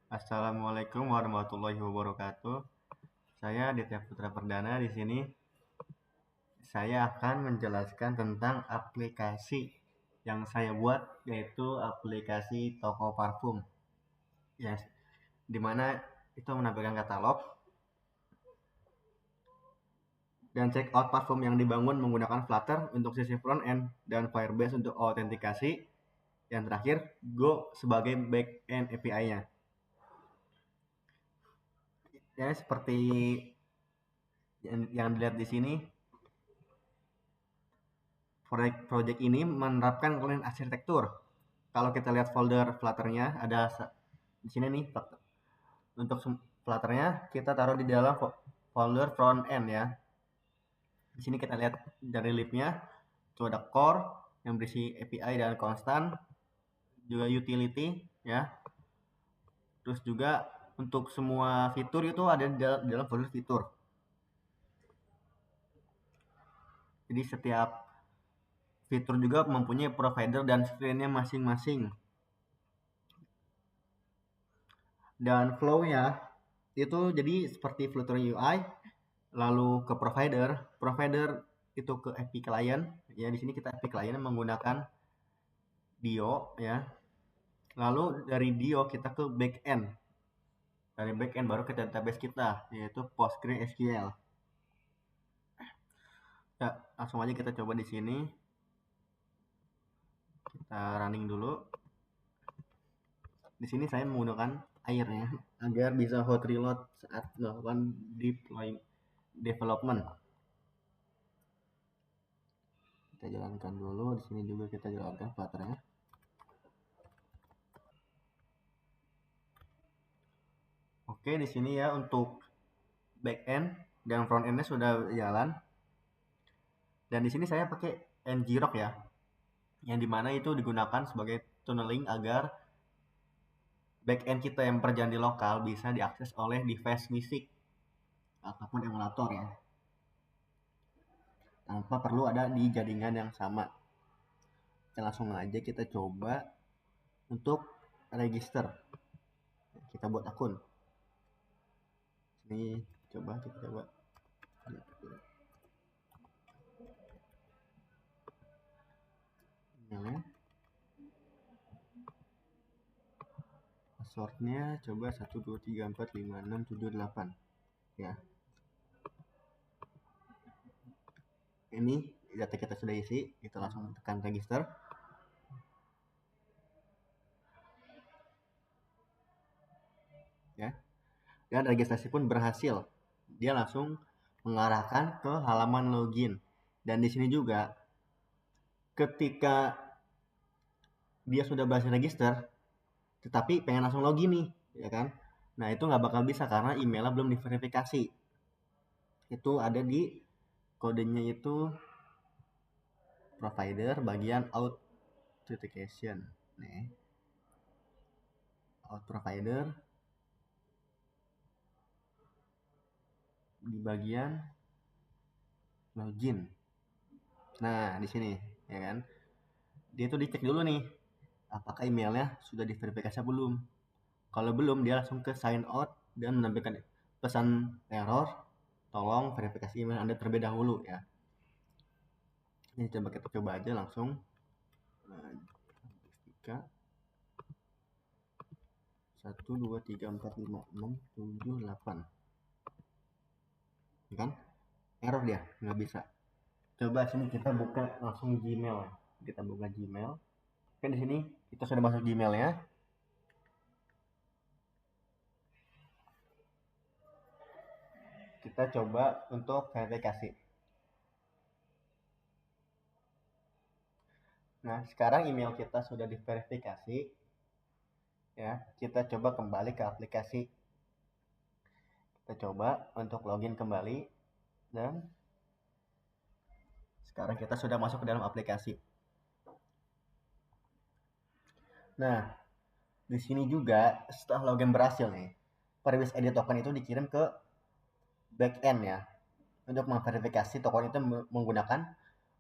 Assalamualaikum warahmatullahi wabarakatuh. Saya Aditya Putra Perdana di sini. Saya akan menjelaskan tentang aplikasi yang saya buat, yaitu aplikasi toko parfum. Ya, di mana itu menampilkan katalog dan check out parfum yang dibangun menggunakan Flutter untuk sisi front end dan Firebase untuk autentikasi. Yang terakhir, Go sebagai back end API-nya. Ya, seperti yang dilihat di sini, project ini menerapkan clean arsitektur. Kalau kita lihat folder Flutter-nya ada di sini nih. Untuk Flutter-nya kita taruh di dalam folder front end ya. Di sini kita lihat dari lib-nya itu ada core yang berisi API dan constant, juga utility ya. Terus juga untuk semua fitur itu ada di dalam folder fitur. Jadi setiap fitur juga mempunyai provider dan screen-nya masing-masing. Dan flow-nya itu jadi seperti Flutter UI, lalu ke provider itu ke API client. Ya, di sini kita API client menggunakan Dio ya. Lalu dari Dio kita ke backend. Dari backend baru ke database kita, yaitu PostgreSQL. Ya, langsung aja kita coba di sini. Kita running dulu. Di sini saya menggunakan airnya agar bisa hot reload saat melakukan development. Kita jalankan dulu. Di sini juga kita jalankan Flutter-nya. Oke, di sini ya untuk backend dan front end-nya sudah jalan. Dan di sini saya pakai ngrok ya, yang dimana itu digunakan sebagai tunneling agar backend kita yang berjalan di lokal bisa diakses oleh device fisik ataupun emulator ya, tanpa perlu ada di jaringan yang sama. Kita langsung aja kita coba untuk register. Kita buat akun. Ini kita coba. Emailnya. Passwordnya coba 123456778 ya. Ini data kita sudah isi, kita langsung tekan register. Ya. Dan registrasi pun berhasil. Dia langsung mengarahkan ke halaman login. Dan di sini juga ketika dia sudah berhasil register tetapi pengen langsung login nih, ya kan? Nah, itu nggak bakal bisa karena emailnya belum diverifikasi. Itu ada di kodenya itu provider bagian authentication. Nih. Out provider di bagian login. Nah, di sini, ya kan? Dia tuh dicek dulu nih, apakah emailnya sudah diverifikasi belum. Kalau belum, dia langsung ke sign out dan menampilkan pesan error, tolong verifikasi email Anda terlebih dahulu ya. Ini kita coba aja langsung. Nah, 1 2 3 4 5 6 7 8. Ya kan? Error dia, nggak bisa. Coba sini kita buka langsung Gmail. Kita buka Gmail. Oke, di sini kita sudah masuk Gmail ya. Kita coba untuk verifikasi. Nah, sekarang email kita sudah diverifikasi. Ya, kita coba kembali ke aplikasi. Kita coba untuk login kembali dan sekarang kita sudah masuk ke dalam aplikasi. Nah, di sini juga setelah login berhasil nih, Firebase ID token itu dikirim ke backend ya. Untuk memverifikasi token itu menggunakan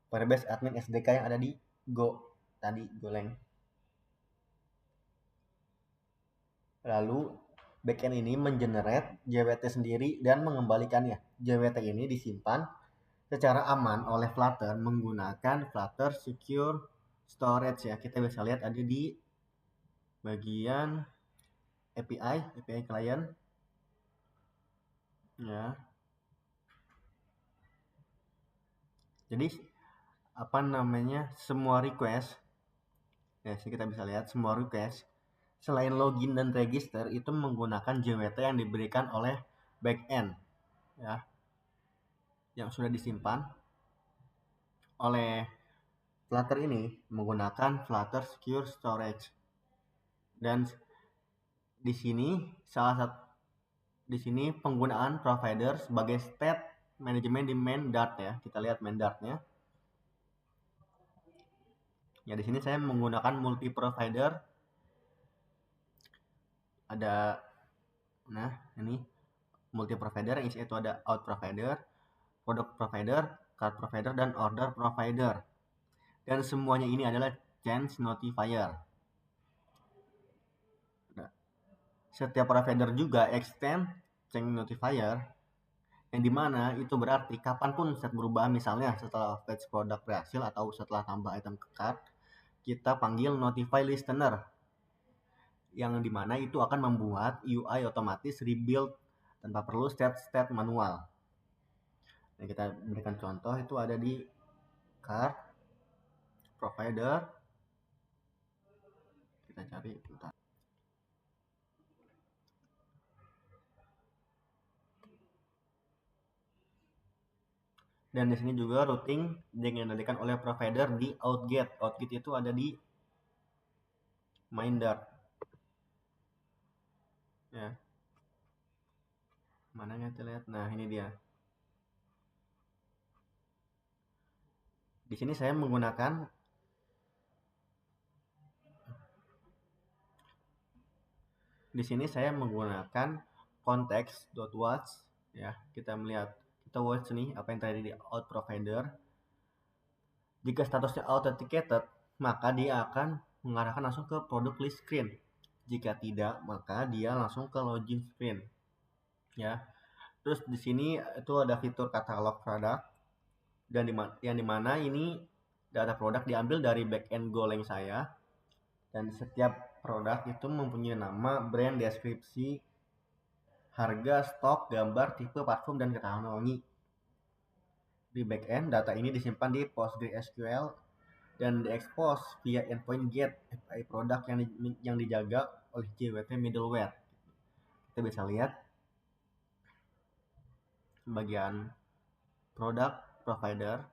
Firebase admin SDK yang ada di Go tadi, Golang. Lalu backend ini mengenerate JWT sendiri dan mengembalikannya. JWT ini disimpan secara aman oleh Flutter menggunakan Flutter Secure Storage ya. Kita bisa lihat ada di bagian API client ya. Jadi apa namanya, semua request ya, kita bisa lihat semua request selain login dan register itu menggunakan JWT yang diberikan oleh backend ya, yang sudah disimpan oleh Flutter ini menggunakan Flutter Secure Storage. Dan di sini di sini penggunaan provider sebagai state manajemen di main Dart ya. Kita lihat main Dart-nya. Ya, di sini saya menggunakan multi provider. Ada ini multi provider, yang itu ada out provider, product provider, card provider, dan order provider. Dan semuanya ini adalah change notifier. Nah, setiap provider juga extend change notifier, yang dimana itu berarti kapanpun set berubah, misalnya setelah fetch produk berhasil atau setelah tambah item ke cart, kita panggil notify listener, yang dimana itu akan membuat UI otomatis rebuild tanpa perlu state manual. Nah, kita berikan contoh, itu ada di cart provider. Kita cari bentar. Dan di sini juga routing dikendalikan oleh provider di outgate. Outgate itu ada di main Dart. Ya. Mana kita lihat? Nah, ini dia. Di sini saya menggunakan context.watch ya. Kita watch nih apa yang terjadi di out provider. Jika statusnya authenticated, maka dia akan mengarahkan langsung ke product list screen. Jika tidak, maka dia langsung ke login screen. Ya. Terus di sini itu ada fitur katalog produk, dan yang dimana ini data produk diambil dari backend Golang saya, dan setiap produk itu mempunyai nama, brand, deskripsi, harga, stok, gambar, tipe, parfum, dan ketahanan wangi. Di backend, data ini disimpan di PostgreSQL dan diekspos via endpoint get API produk yang dijaga oleh JWT middleware. Kita bisa lihat bagian produk provider.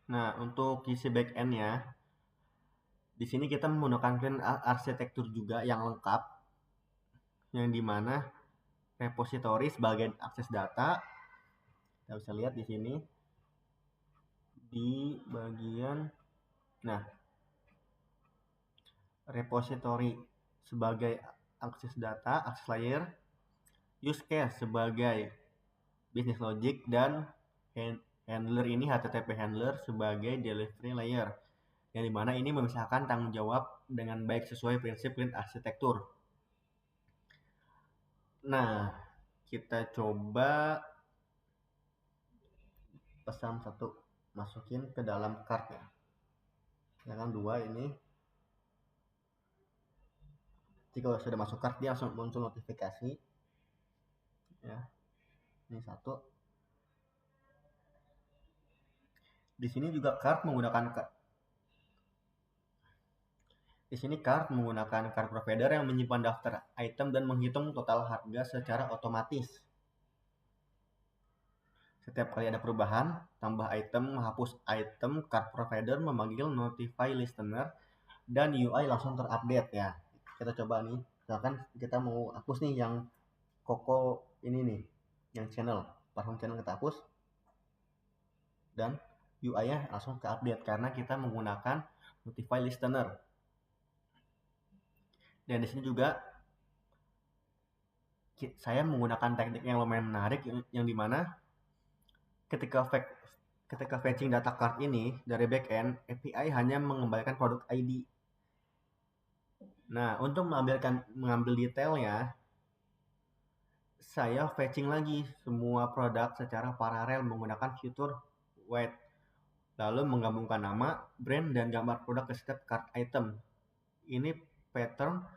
Nah, untuk isi backend-nya, di sini kita menggunakan arsitektur juga yang lengkap, yang dimana repository sebagai akses data. Kita bisa lihat di sini di bagian repository sebagai akses data, akses layer, use case sebagai business logic, dan handler ini HTTP handler sebagai delivery layer, yang dimana ini memisahkan tanggung jawab dengan baik sesuai prinsip clean arsitektur. Nah, kita coba pesan satu, masukin ke dalam cart ya. Misalkan 2 ini. Jika sudah masuk cart, dia langsung muncul notifikasi. Ya. Ini 1. Di sini juga cart menggunakan cart provider yang menyimpan daftar item dan menghitung total harga secara otomatis. Setiap kali ada perubahan, tambah item, menghapus item, cart provider memanggil notify listener, dan UI langsung terupdate ya. Kita coba nih, misalkan kita mau hapus nih yang Koko ini nih, yang channel, parfum channel kita hapus, dan UI-nya langsung terupdate karena kita menggunakan notify listener. Dan di sini juga saya menggunakan teknik yang lumayan menarik, yang dimana ketika Ketika fetching data card ini dari backend, API hanya mengembalikan produk ID. Nah, untuk mengambil detailnya, saya fetching lagi semua produk secara paralel menggunakan fitur wait, lalu menggabungkan nama, brand, dan gambar produk ke setiap card item. Ini pattern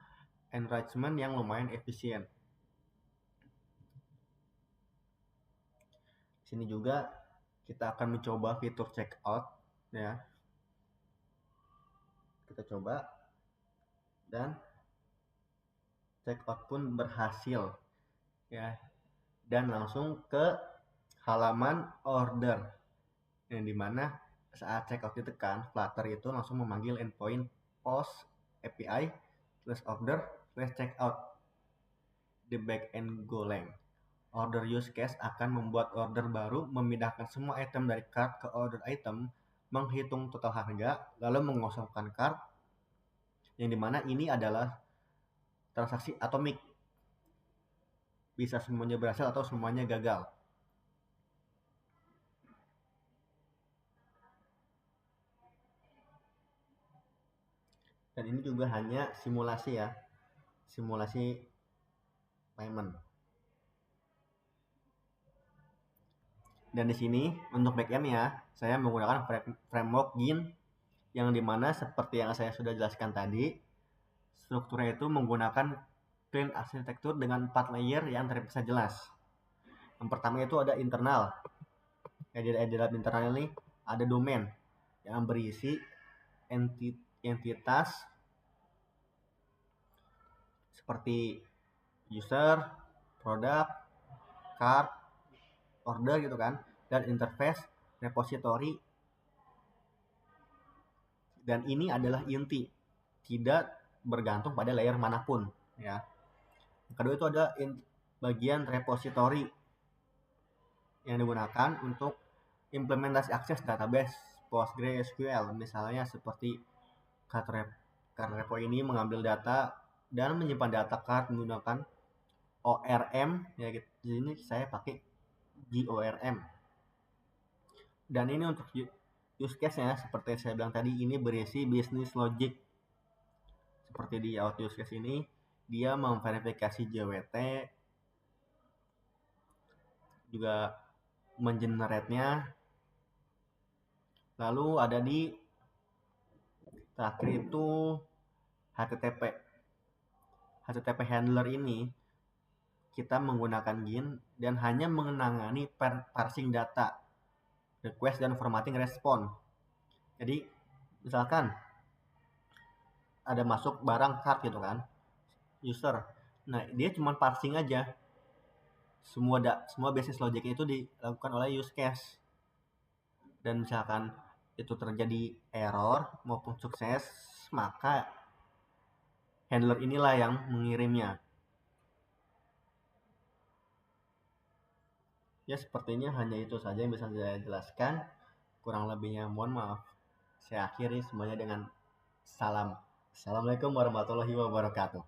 enrichment yang lumayan efisien. Sini juga kita akan mencoba fitur checkout, ya. Kita coba dan checkout pun berhasil, ya. Dan langsung ke halaman order, yang dimana saat checkout ditekan, Flutter itu langsung memanggil endpoint post API /order /checkout di backend Golang. Order use case akan membuat order baru, memindahkan semua item dari cart ke order item, menghitung total harga, lalu mengosongkan cart, yang dimana ini adalah transaksi atomik. Bisa semuanya berhasil atau semuanya gagal. Dan ini juga hanya simulasi, ya. Simulasi payment. Dan di sini untuk backend-nya saya menggunakan framework Gin, yang dimana seperti yang saya sudah jelaskan tadi, strukturnya itu menggunakan clean arsitektur dengan 4 layer yang terpisah jelas. Yang pertama itu ada internal. Di dalam internal ini ada domain yang berisi entitas seperti user, produk, card, order gitu kan, dan interface, repository. Dan ini adalah inti, tidak bergantung pada layer manapun, ya. Kedua itu ada bagian repository yang digunakan untuk implementasi akses database PostgreSQL, misalnya seperti card repo ini mengambil data dan menyimpan data card menggunakan ORM, ya gitu. Di sini saya pakai GORM. Dan ini untuk use case-nya seperti saya bilang tadi, ini berisi business logic. Seperti di out use case ini, dia memverifikasi JWT, juga mengenerate-nya. Lalu ada di terakhir itu HTTP. HTTP handler ini kita menggunakan Gin dan hanya menangani parsing data, request dan formatting respon. Jadi misalkan ada masuk barang card gitu kan, user. Nah, dia cuma parsing aja. Semua business logic itu dilakukan oleh use case. Dan misalkan itu terjadi error maupun sukses, maka handler inilah yang mengirimnya. Ya, sepertinya hanya itu saja yang bisa saya jelaskan. Kurang lebihnya mohon maaf. Saya akhiri semuanya dengan salam. Assalamualaikum warahmatullahi wabarakatuh.